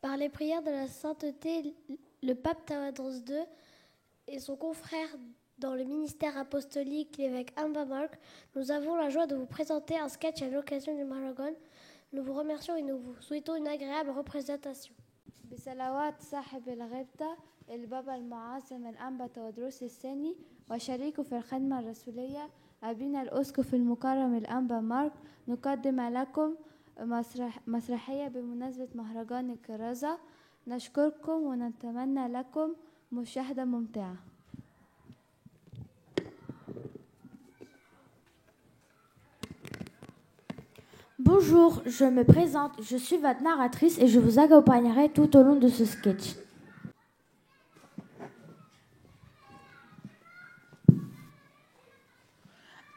Par les prières de la sainteté, le pape Tawadros II et son confrère dans le ministère apostolique, l'évêque Amba Mark, nous avons la joie de vous présenter un sketch à l'occasion du Mahragan. Nous vous remercions et nous vous souhaitons une agréable représentation. بصلوات صاحب الغبطة البابا المعاصم الأنبا تودروس الثاني وشريكه في الخدمة الرسولية أبينا الأسقف المكرم الأنبا مارك نقدم لكم مسرحية بمناسبة مهرجان الكرازة. نشكركم ونتمنى لكم مشاهدة ممتعة. Bonjour, je me présente, je suis votre narratrice et je vous accompagnerai tout au long de ce sketch.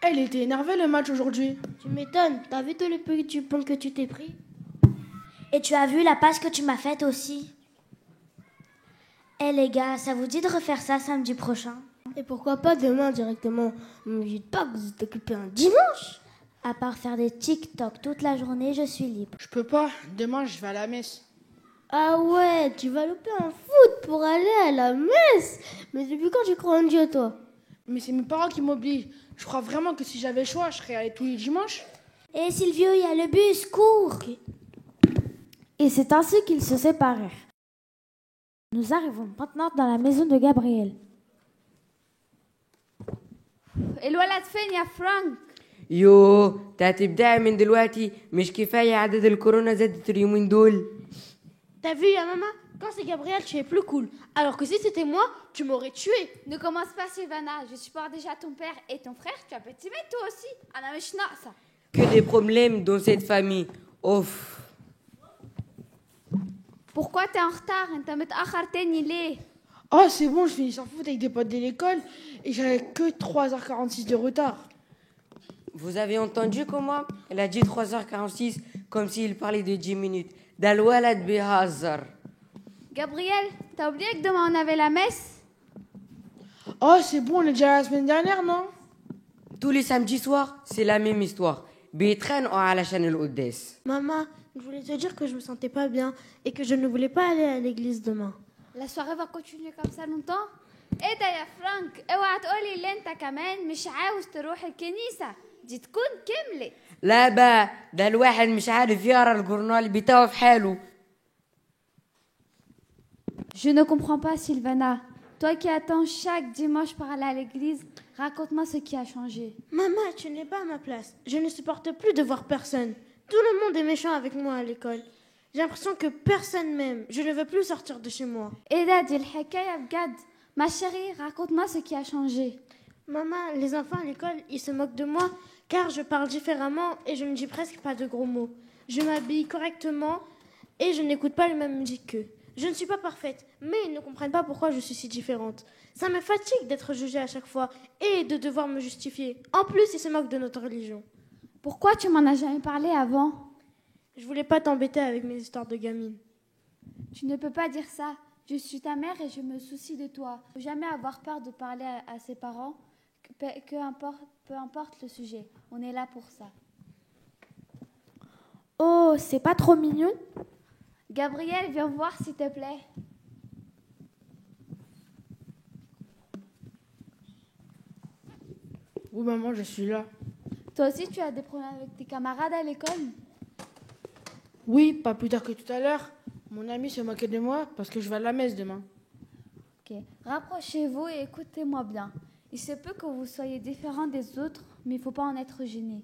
Elle était énervée le match aujourd'hui. Tu m'étonnes, t'as vu tous les petits points que tu t'es pris? Et tu as vu la passe que tu m'as faite aussi. Eh les gars, ça vous dit de refaire ça samedi prochain? Et pourquoi pas demain directement? Ne me dites pas que vous êtes occupé un dimanche. À part faire des TikTok toute la journée, je suis libre. Je peux pas, demain je vais à la messe. Ah ouais, tu vas louper un foot pour aller à la messe. Mais depuis quand tu crois en Dieu, toi? Mais c'est mes parents qui m'obligent. Je crois vraiment que si j'avais le choix, je serais allé tous les dimanches. Eh Silvio, il y a le bus, cours! Okay. Et c'est ainsi qu'ils se séparèrent. Nous arrivons maintenant dans la maison de Gabriel. الولد فين يا فرانك؟ يو هتبدأي من دلوقتي مش كفاية عدد الكورونا زادت اليومين دول. T'as vu, maman? Quand c'est Gabriel, tu es plus cool. Alors que si c'était moi, tu m'aurais tué. Ne commence pas, Sylvana. Je supporte déjà ton père et ton frère. Tu as petit mais toi aussi. أنا مش ناقصة. Que des problèmes dans cette famille. Ouf. Pourquoi t'es en retard? أنت متأخر تاني ليه؟ Oh, c'est bon, je finis sans foot avec des potes de l'école et j'avais que 3h46 de retard. Vous avez entendu comment? Elle a dit 3h46 comme s'il parlait de 10 minutes. ده الولد بيهزر. Gabriel, t'as oublié que demain on avait la messe? Oh, c'est bon, on est déjà la semaine dernière, non? Tous les samedis soirs, c'est la même histoire. بيتخانقوا علشان القداس. Maman, je voulais te dire que je me sentais pas bien et que je ne voulais pas aller à l'église demain. La soirée va continuer comme ça longtemps? ايه ده يا فرانك؟ اوعى تقولي اللي انت كمان مش عاوز تروح الكنيسة. دي تكون كملت. لا بقى ده الواحد مش عارف يقرا الجورنال بتاعه في حاله. Je ne comprends pas, Sylvana. Toi qui attends chaque dimanche pour aller à l'église, raconte-moi ce qui a changé. Maman, tu n'es pas à ma place. Je ne supporte plus de voir personne. Tout le monde est méchant avec moi à l'école. J'ai l'impression que personne m'aime. Je ne veux plus sortir de chez moi. ايه ده دي الحكاية بجد. Ma chérie, raconte-moi ce qui a changé. Maman, les enfants à l'école, ils se moquent de moi car je parle différemment et je ne dis presque pas de gros mots. Je m'habille correctement et je n'écoute pas la même musique qu'eux. Je ne suis pas parfaite, mais ils ne comprennent pas pourquoi je suis si différente. Ça me fatigue d'être jugée à chaque fois et de devoir me justifier. En plus, ils se moquent de notre religion. Pourquoi tu m'en as jamais parlé avant? Je voulais pas t'embêter avec mes histoires de gamine. Tu ne peux pas dire ça. Je suis ta mère et je me soucie de toi. Il ne faut jamais avoir peur de parler à ses parents, peu importe le sujet. On est là pour ça. Oh, c'est pas trop mignon? Gabriel, viens voir s'il te plaît. Oui, maman, je suis là. Toi aussi, tu as des problèmes avec tes camarades à l'école? Oui, pas plus tard que tout à l'heure. Mon ami se moquait de moi parce que je vais à la messe demain. Ok. Rapprochez-vous et écoutez-moi bien. Il se peut que vous soyez différents des autres, mais il ne faut pas en être gêné.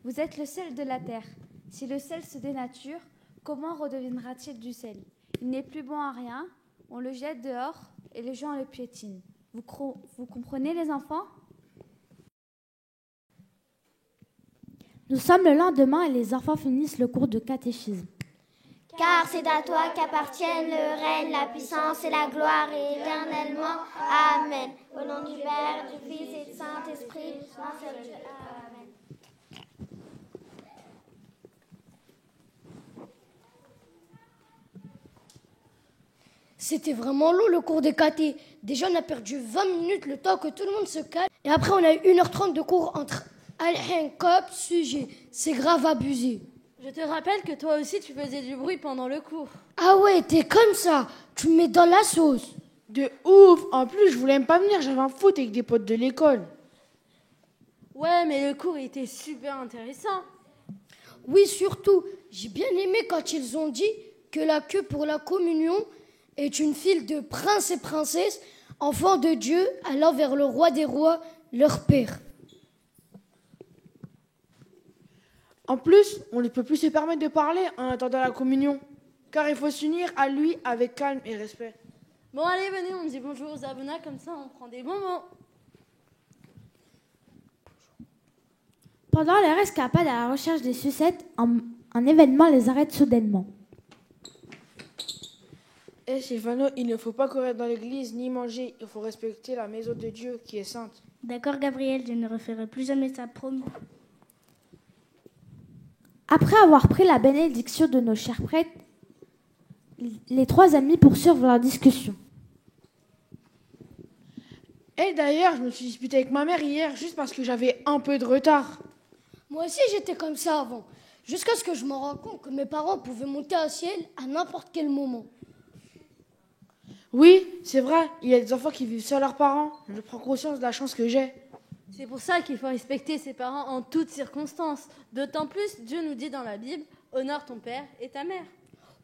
Vous êtes le sel de la terre. Si le sel se dénature, comment redeviendra-t-il du sel? Il n'est plus bon à rien, on le jette dehors et les gens le piétinent. Vous comprenez les enfants? Nous sommes le lendemain et les enfants finissent le cours de catéchisme. Car c'est à toi qu'appartiennent le règne, la puissance et la gloire éternellement. Amen. Au nom du Père, du Fils et du Saint-Esprit, un seul Dieu. Amen. C'était vraiment long le cours des catés. Déjà, on a perdu 20 minutes le temps que tout le monde se calme. Et après, on a eu 1h30 de cours entre Al-Hen, Cop, sujet. C'est grave abusé. Je te rappelle que toi aussi tu faisais du bruit pendant le cours. Ah ouais, t'es comme ça. Tu me mets dans la sauce. De ouf. En plus, je voulais même pas venir. J'avais un foot avec des potes de l'école. Ouais, mais le cours était super intéressant. Oui, surtout, j'ai bien aimé quand ils ont dit que la queue pour la communion est une file de princes et princesses, enfants de Dieu, allant vers le roi des rois, leur père. En plus, on ne peut plus se permettre de parler en attendant la communion, car il faut s'unir à lui avec calme et respect. Bon allez, venez, on dit bonjour aux abonnés, comme ça on prend des bonbons. Pendant leur escapade à la recherche des sucettes, un événement les arrête soudainement. Eh Sylvano, il ne faut pas courir dans l'église ni manger. Il faut respecter la maison de Dieu qui est sainte. D'accord, Gabriel, je ne referai plus jamais ça, promis. Après avoir pris la bénédiction de nos chers prêtres, les trois amis poursuivent leur discussion. Et d'ailleurs, je me suis disputé avec ma mère hier juste parce que j'avais un peu de retard. Moi aussi, j'étais comme ça avant, jusqu'à ce que je me rende compte que mes parents pouvaient monter au ciel à n'importe quel moment. Oui, c'est vrai, il y a des enfants qui vivent sans leurs parents. Je prends conscience de la chance que j'ai. C'est pour ça qu'il faut respecter ses parents en toutes circonstances. D'autant plus, Dieu nous dit dans la Bible, honore ton père et ta mère.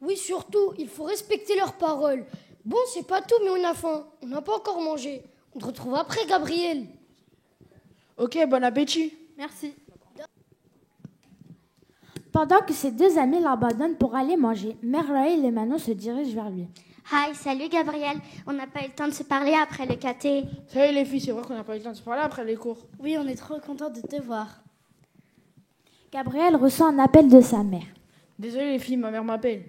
Oui, surtout, il faut respecter leurs paroles. Bon, c'est pas tout, mais on a faim. On n'a pas encore mangé. On te retrouve après, Gabriel. Ok, bon appétit. Merci. Pendant que ses deux amis l'abandonnent pour aller manger, Merloï et Manon se dirigent vers lui. Hi, salut Gabriel. On n'a pas eu le temps de se parler après le caté. Salut les filles, c'est vrai qu'on n'a pas eu le temps de se parler après les cours. Oui, on est trop contents de te voir. Gabriel reçoit un appel de sa mère. Désolé les filles, ma mère m'appelle.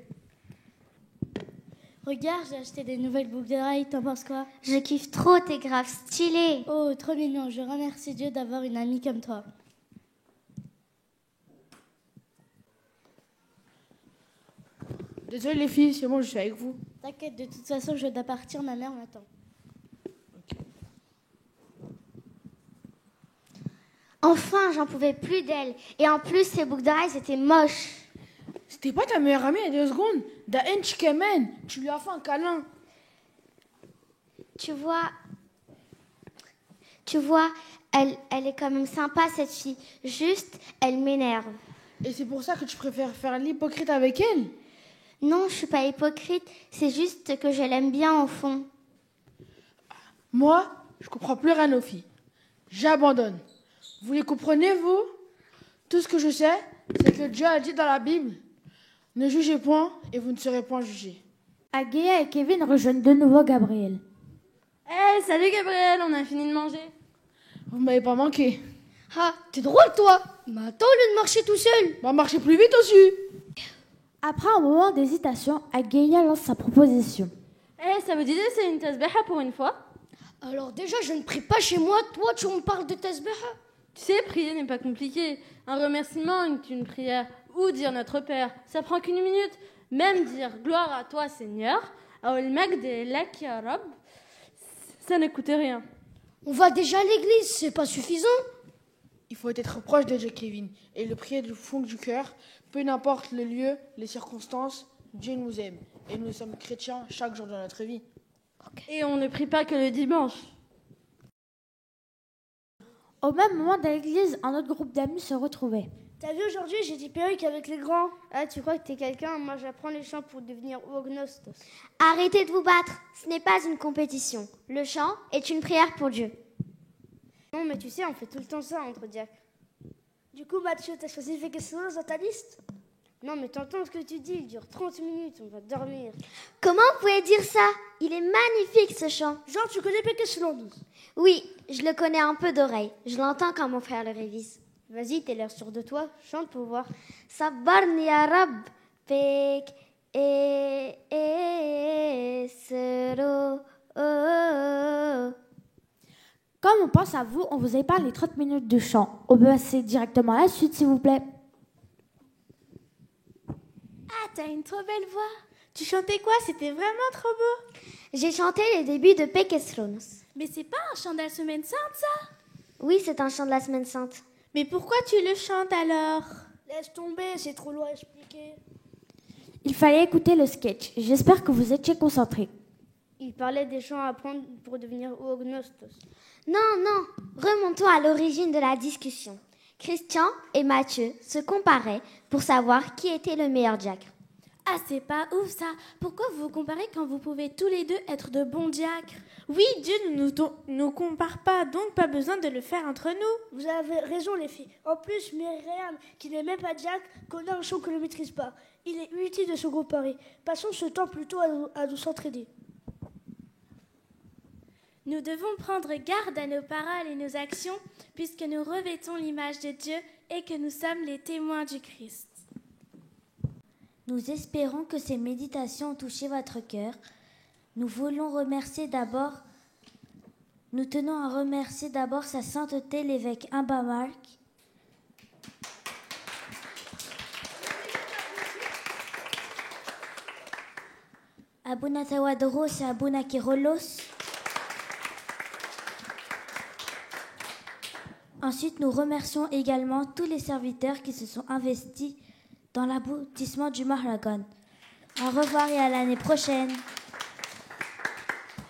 Regarde, j'ai acheté des nouvelles boucles d'oreilles, t'en penses quoi? Je kiffe trop, t'es grave stylé. Oh, trop mignon, je remercie Dieu d'avoir une amie comme toi. Désolé les filles, c'est bon, je suis avec vous. T'inquiète, de toute façon, je dois partir, ma mère m'attend. Enfin, j'en pouvais plus d'elle. Et en plus, ces boucles d'oreilles, c'était moche. C'était pas ta meilleure amie il y a 2 secondes. Da Kemen, tu lui as fait un câlin. Tu vois, elle est quand même sympa, cette fille. Juste, elle m'énerve. Et c'est pour ça que tu préfères faire l'hypocrite avec elle? Non, je suis pas hypocrite. C'est juste que je l'aime bien au fond. Moi, je comprends plus rien aux filles. J'abandonne. Vous les comprenez, vous? Tout ce que je sais, c'est que Dieu a dit dans la Bible, ne jugez point et vous ne serez point jugés. Agéa et Kevin rejoignent de nouveau Gabriel. Hey, salut Gabriel, on a fini de manger. Vous m'avez pas manqué. Ah, t'es drôle, toi. Mais attends, au lieu de marcher tout seul. Va marcher plus vite aussi. Après un moment d'hésitation, Agéa lance sa proposition. Hey, ça veut dire que c'est une tasbeha pour une fois? Alors déjà, je ne prie pas chez moi. Toi, tu me parles de tasbeha. Tu sais, prier n'est pas compliqué. Un remerciement, une prière, ou dire notre Père, ça prend qu'une minute. Même dire gloire à toi Seigneur, Aol Magde Lak Ya Rab, ça ne coûte rien. On va déjà à l'église, c'est pas suffisant. Il faut être proche de Dieu, Kevin, et le prier du fond du cœur. Peu n'importe le lieu, les circonstances, Dieu nous aime. Et nous sommes chrétiens chaque jour de notre vie. Et on ne prie pas que le dimanche. Au même moment dans l'église, un autre groupe d'amis se retrouvait. T'as vu aujourd'hui, j'ai dit perruque avec les grands. Ah, tu crois que t'es quelqu'un? Moi, j'apprends les chants pour devenir ognostos. Arrêtez de vous battre. Ce n'est pas une compétition. Le chant est une prière pour Dieu. Non, mais tu sais, on fait tout le temps ça entre diacres. Du coup, Mathieu, t'as choisi Fekessos dans ta liste? Non, mais t'entends ce que tu dis, il dure 30 minutes, on va dormir. Comment vous pouvez dire ça? Il est magnifique ce chant. Genre, tu connais Fekessos? Oui, je le connais un peu d'oreille. Je l'entends quand mon frère le révise. Vas-y, t'as l'air sûr de toi, chante pour voir. Sabbarni ya Rab, Pek Sero. Comme on pense à vous, on vous épare les 30 minutes de chant. On peut passer directement à la suite, s'il vous plaît. Ah, t'as une trop belle voix. Tu chantais quoi? C'était vraiment trop beau. J'ai chanté les débuts de Pekesronos. Mais c'est pas un chant de la semaine sainte, ça? Oui, c'est un chant de la semaine sainte. Mais pourquoi tu le chantes alors? Laisse tomber, c'est trop long à expliquer. Il fallait écouter le sketch. J'espère que vous étiez concentrés. Il parlait des chants à apprendre pour devenir ognostos. Non, remontons à l'origine de la discussion. Christian et Mathieu se comparaient pour savoir qui était le meilleur diacre. Ah, c'est pas ouf ça. Pourquoi vous vous comparez quand vous pouvez tous les deux être de bons diacres? Oui, Dieu ne nous compare pas, donc pas besoin de le faire entre nous. Vous avez raison, les filles. En plus, Myriam, qui n'est même pas diacre, connaît un chant que ne maîtrise pas. Il est inutile de se comparer. Passons ce temps plutôt à nous entraider. Nous devons prendre garde à nos paroles et nos actions, puisque nous revêtons l'image de Dieu et que nous sommes les témoins du Christ. Nous espérons que ces méditations ont touché votre cœur. Nous tenons à remercier d'abord sa sainteté l'évêque Imbamark, Abuna Tawadros et Abuna Kirolos. Ensuite, nous remercions également tous les serviteurs qui se sont investis dans l'aboutissement du Mahragan. Au revoir et à l'année prochaine.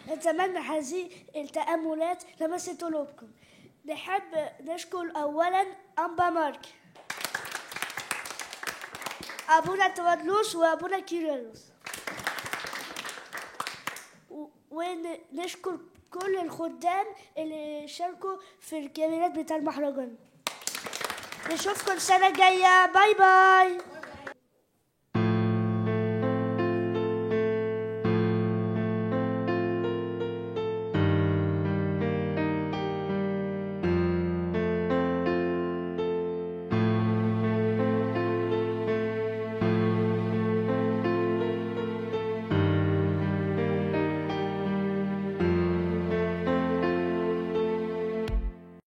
نتمنى هذه التأملات لمست قلوبكم. نحب نشكر أولا أنبا مارك، أبونا تودلوس وأبونا كيرلس، ونشكر كل الخدام اللي شاركوا في الكاميرات بتاع المهرجان. نشوفكم السنة الجاية. باي باي.